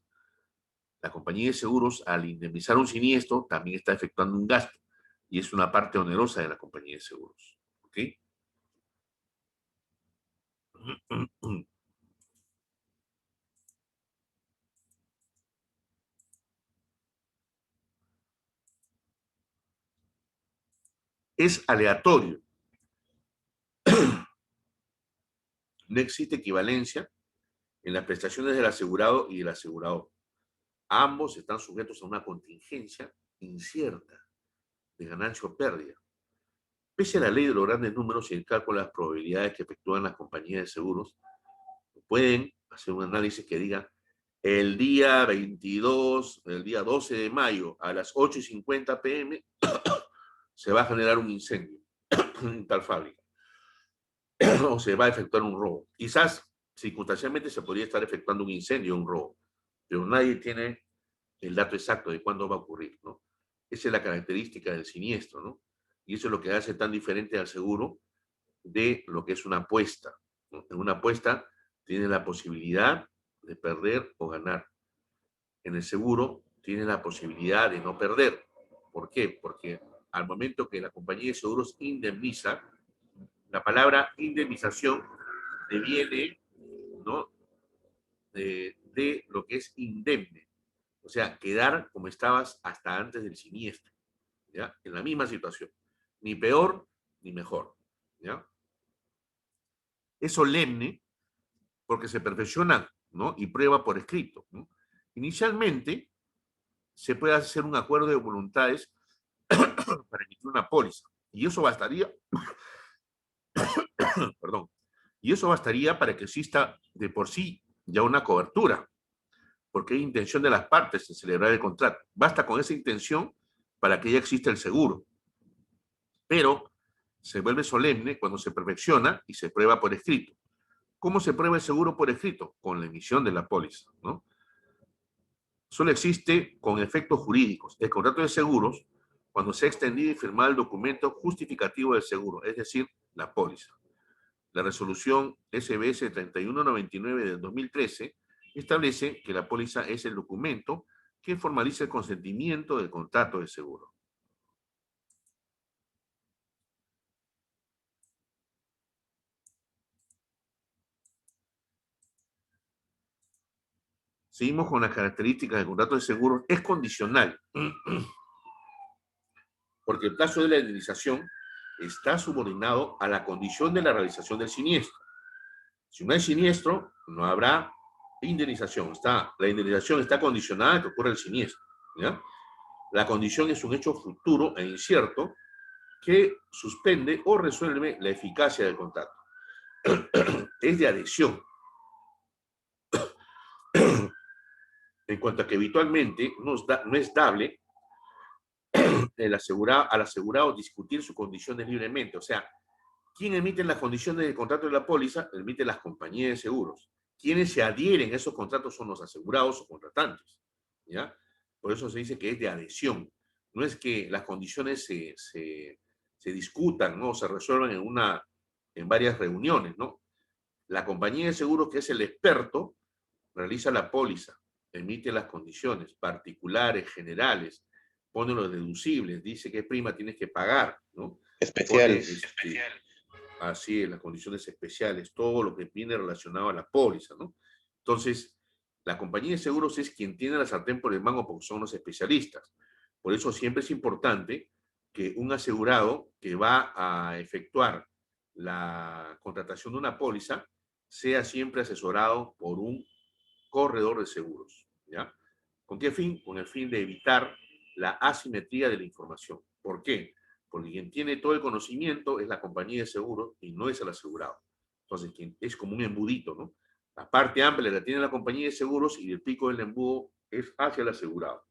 La compañía de seguros, al indemnizar un siniestro, también está efectuando un gasto y es una parte onerosa de la compañía de seguros. ¿Ok? Es aleatorio. No existe equivalencia en las prestaciones del asegurado y del asegurador. Ambos están sujetos a una contingencia incierta de ganancia o pérdida. Pese a la ley de los grandes números y el cálculo de las probabilidades que efectúan las compañías de seguros, pueden hacer un análisis que diga: el día 22, el día 12 de mayo a las 8:50 p.m. se va a generar un incendio en tal fábrica o se va a efectuar un robo. Quizás circunstancialmente se podría estar efectuando un incendio o un robo, pero nadie tiene el dato exacto de cuándo va a ocurrir, ¿no? Esa es la característica del siniestro, ¿no? Y eso es lo que hace tan diferente al seguro de lo que es una apuesta, ¿no? En una apuesta tiene la posibilidad de perder o ganar. En el seguro tiene la posibilidad de no perder. ¿Por qué? Porque al momento que la compañía de seguros indemniza, la palabra indemnización deviene, ¿no?, de lo que es indemne. O sea, quedar como estabas hasta antes del siniestro, ¿ya? En la misma situación. Ni peor ni mejor, ¿ya? Es solemne porque se perfecciona, ¿no?, y prueba por escrito, ¿no? Inicialmente se puede hacer un acuerdo de voluntades para emitir una póliza, y eso bastaría, perdón, y eso bastaría para que exista de por sí ya una cobertura, porque hay intención de las partes en celebrar el contrato. Basta con esa intención para que ya exista el seguro. Pero se vuelve solemne cuando se perfecciona y se prueba por escrito. ¿Cómo se prueba el seguro por escrito? Con la emisión de la póliza, ¿no? Solo existe con efectos jurídicos. El contrato de seguros, cuando se ha extendido y firmado el documento justificativo del seguro, es decir, la póliza. La resolución SBS 3199 del 2013 establece que la póliza es el documento que formalice el consentimiento del contrato de seguro. Seguimos con las características del contrato de seguro. Es condicional, porque el plazo de la indemnización está subordinado a la condición de la realización del siniestro. Si no hay siniestro, no habrá indemnización. La indemnización está condicionada a que ocurra el siniestro, ¿ya? La condición es un hecho futuro e incierto que suspende o resuelve la eficacia del contrato. Es de adhesión. En cuanto a que habitualmente no es dable al asegurado discutir sus condiciones libremente. O sea, ¿quién emite las condiciones del contrato de la póliza? Emite las compañías de seguros. Quienes se adhieren a esos contratos son los asegurados o contratantes, ¿ya? Por eso se dice que es de adhesión. No es que las condiciones se discutan, ¿no? Se resuelvan en varias reuniones, ¿no? La compañía de seguros, que es el experto, realiza la póliza, emite las condiciones particulares, generales, pone los deducibles, dice qué prima tienes que pagar, ¿no? Especiales. Así es, las condiciones especiales, todo lo que viene relacionado a la póliza, ¿no? Entonces, la compañía de seguros es quien tiene la sartén por el mango porque son los especialistas. Por eso siempre es importante que un asegurado que va a efectuar la contratación de una póliza sea siempre asesorado por un corredor de seguros, ¿ya? ¿Con qué fin? Con el fin de evitar la asimetría de la información. ¿Por qué? Porque quien tiene todo el conocimiento es la compañía de seguros y no es el asegurado. Entonces, quien es como un embudito, ¿no? La parte amplia la tiene la compañía de seguros y el pico del embudo es hacia el asegurado.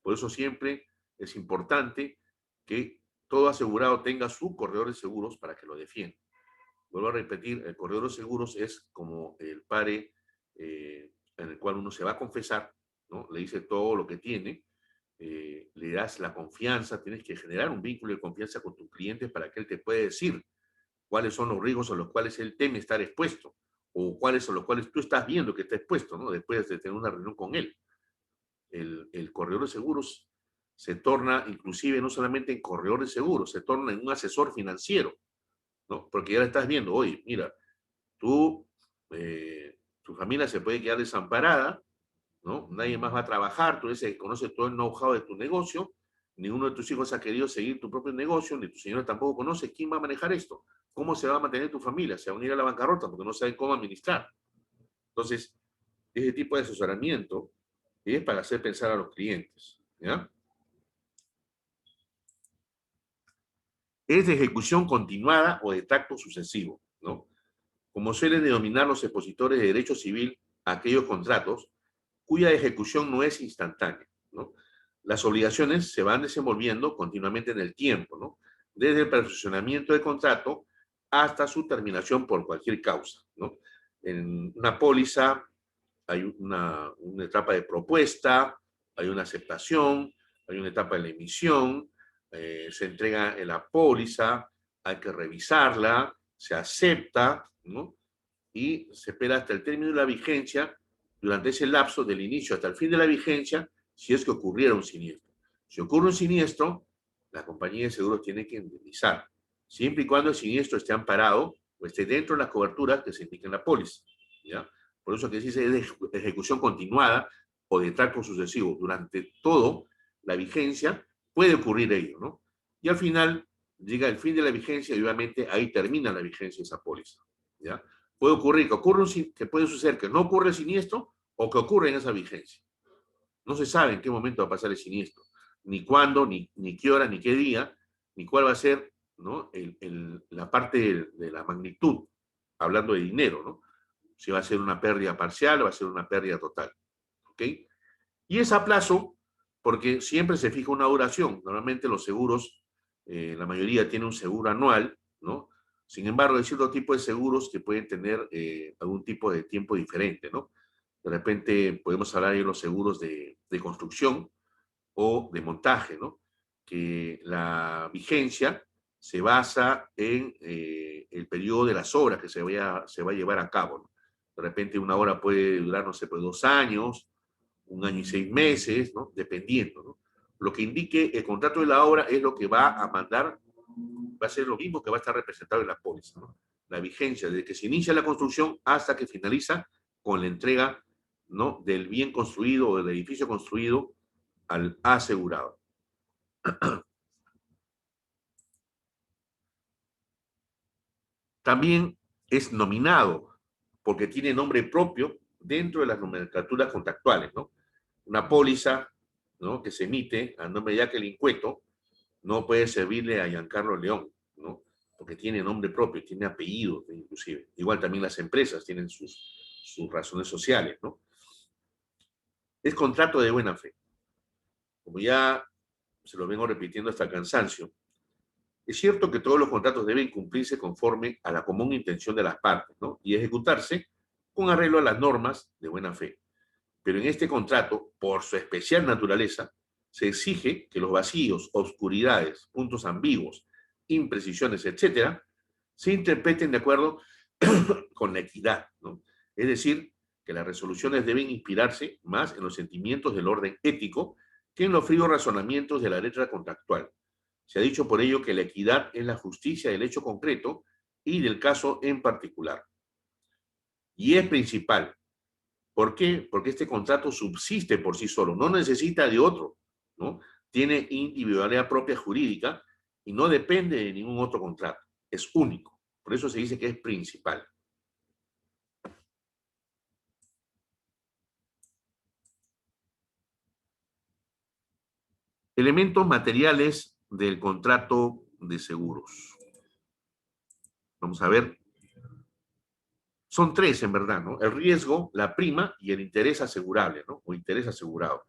Por eso siempre es importante que todo asegurado tenga su corredor de seguros para que lo defienda. Vuelvo a repetir, el corredor de seguros es como el pare en el cual uno se va a confesar, ¿no? Le dice todo lo que tiene, le das la confianza, tienes que generar un vínculo de confianza con tu cliente para que él te pueda decir cuáles son los riesgos a los cuales él teme estar expuesto o cuáles son los cuales tú estás viendo que está expuesto, ¿no? Después de tener una reunión con él. El corredor de seguros se torna inclusive no solamente en corredor de seguros, se torna en un asesor financiero, ¿no? Porque ya le estás viendo, oye, mira, tú, tu familia se puede quedar desamparada, ¿no? Nadie más va a trabajar, tú eres el que conoce todo el know-how de tu negocio, ninguno de tus hijos ha querido seguir tu propio negocio, ni tu señora tampoco conoce quién va a manejar esto, cómo se va a mantener tu familia, se van a ir a la bancarrota porque no saben cómo administrar. Entonces, ese tipo de asesoramiento es para hacer pensar a los clientes, ¿ya? Es de ejecución continuada o de tracto sucesivo, ¿no? Como suelen denominar los expositores de derecho civil a aquellos contratos cuya ejecución no es instantánea, ¿no? Las obligaciones se van desenvolviendo continuamente en el tiempo, ¿no? Desde el perfeccionamiento del contrato hasta su terminación por cualquier causa, ¿no? En una póliza hay una etapa de propuesta, hay una aceptación, hay una etapa de la emisión, se entrega en la póliza, hay que revisarla, se acepta, ¿no? Y se espera hasta el término de la vigencia, durante ese lapso del inicio hasta el fin de la vigencia, si es que ocurriera un siniestro. Si ocurre un siniestro, la compañía de seguros tiene que indemnizar, siempre y cuando el siniestro esté amparado o esté dentro de las coberturas que se indican en la póliza, ¿ya? Por eso que se dice de ejecución continuada o de tracto sucesivo. Durante todo la vigencia puede ocurrir ello, ¿no? Y al final llega el fin de la vigencia y obviamente ahí termina la vigencia de esa póliza, ¿ya? Puede ocurrir que puede suceder que no ocurre el siniestro o que ocurre en esa vigencia. No se sabe en qué momento va a pasar el siniestro, ni cuándo, ni qué hora, ni qué día, ni cuál va a ser, ¿no? La parte de la magnitud, hablando de dinero, ¿no? Si va a ser una pérdida parcial o va a ser una pérdida total, ¿ok? Y es a plazo porque siempre se fija una duración. Normalmente los seguros, la mayoría tiene un seguro anual, ¿no? Sin embargo, hay cierto tipo de seguros que pueden tener algún tipo de tiempo diferente, ¿no? De repente podemos hablar de los seguros de construcción o de montaje, ¿no? Que la vigencia se basa en el periodo de las obras que se va a llevar a cabo, ¿no? De repente una obra puede durar, no sé, pues 2 años, 1 año y 6 meses, ¿no? Dependiendo, ¿no? Lo que indique el contrato de la obra es lo que va a mandar, va a ser lo mismo que va a estar representado en la póliza, ¿no? La vigencia desde que se inicia la construcción hasta que finaliza con la entrega, ¿no? Del bien construido o del edificio construido al asegurado. También es nominado porque tiene nombre propio dentro de las nomenclaturas contractuales, ¿no? Una póliza, ¿no?, que se emite a nombre de Jacqueline Cueto no puede servirle a Giancarlo León, ¿no? Porque tiene nombre propio, tiene apellido, inclusive. Igual también las empresas tienen sus razones sociales, ¿no? Es contrato de buena fe. Como ya se lo vengo repitiendo hasta el cansancio, es cierto que todos los contratos deben cumplirse conforme a la común intención de las partes, ¿no? Y ejecutarse con arreglo a las normas de buena fe. Pero en este contrato, por su especial naturaleza, se exige que los vacíos, oscuridades, puntos ambiguos, imprecisiones, etcétera, se interpreten de acuerdo con la equidad, ¿no? Es decir, que las resoluciones deben inspirarse más en los sentimientos del orden ético que en los fríos razonamientos de la letra contractual. Se ha dicho por ello que la equidad es la justicia del hecho concreto y del caso en particular. Y es principal. ¿Por qué? Porque este contrato subsiste por sí solo, no necesita de otro, ¿no? Tiene individualidad propia jurídica y no depende de ningún otro contrato. Es único. Por eso se dice que es principal. Elementos materiales del contrato de seguros. Vamos a ver. Son 3 en verdad, ¿no? El riesgo, la prima y el interés asegurable, ¿no? O interés asegurado.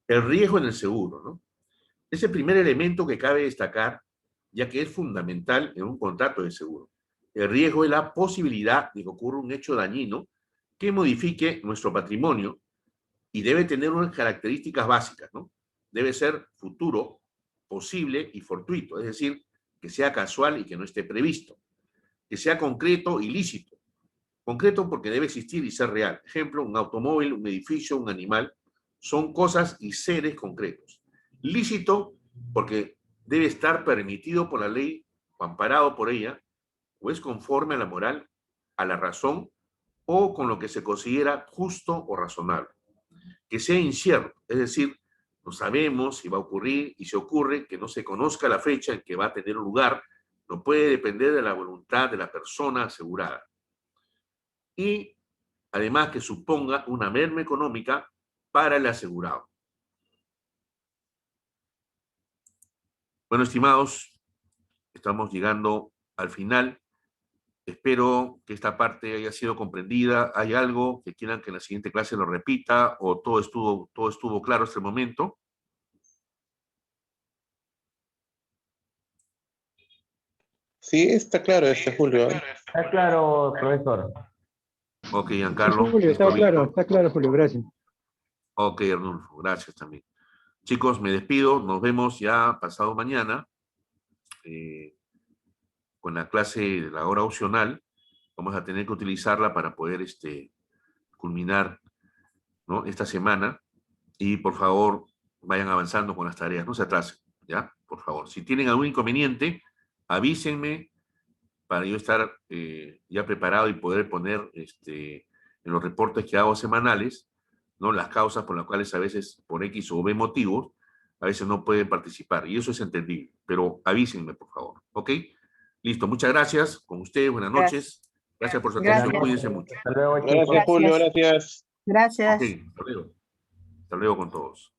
El riesgo en el seguro, ¿no? Es el primer elemento que cabe destacar, ya que es fundamental en un contrato de seguro. El riesgo es la posibilidad de que ocurra un hecho dañino que modifique nuestro patrimonio y debe tener unas características básicas, ¿no? Debe ser futuro, posible y fortuito, es decir, que sea casual y que no esté previsto. Que sea concreto y lícito. Concreto porque debe existir y ser real. Ejemplo, un automóvil, un edificio, un animal, son cosas y seres concretos. Lícito porque debe estar permitido por la ley o amparado por ella, o es conforme a la moral, a la razón, o con lo que se considera justo o razonable. Que sea incierto, es decir, no sabemos si va a ocurrir, y si ocurre, que no se conozca la fecha en que va a tener lugar, no puede depender de la voluntad de la persona asegurada. Y además que suponga una merma económica para el asegurado. Bueno, estimados, estamos llegando al final. Espero que esta parte haya sido comprendida. ¿Hay algo que quieran que en la siguiente clase lo repita o todo estuvo claro hasta el momento? Sí, está claro, Julio. Está claro, profesor. Ok, Giancarlo. Julio, ¿Listo, listo? está claro, Julio, gracias. Ok, Arnulfo, gracias también. Chicos, me despido. Nos vemos ya pasado mañana con la clase de la hora opcional. Vamos a tener que utilizarla para poder culminar, ¿no?, esta semana. Y por favor, vayan avanzando con las tareas. No se atrasen, ¿ya? Por favor. Si tienen algún inconveniente, avísenme para yo estar ya preparado y poder poner en los reportes que hago semanales, ¿no?, las causas por las cuales a veces, por X o B motivos, a veces no pueden participar. Y eso es entendible. Pero avísenme, por favor. ¿Ok? Listo. Muchas gracias. Con ustedes, buenas noches. Gracias por su atención. Gracias. Cuídense mucho. Hasta luego, chicos. Gracias, Julio, gracias. Gracias. Ok, hasta luego. Hasta luego con todos.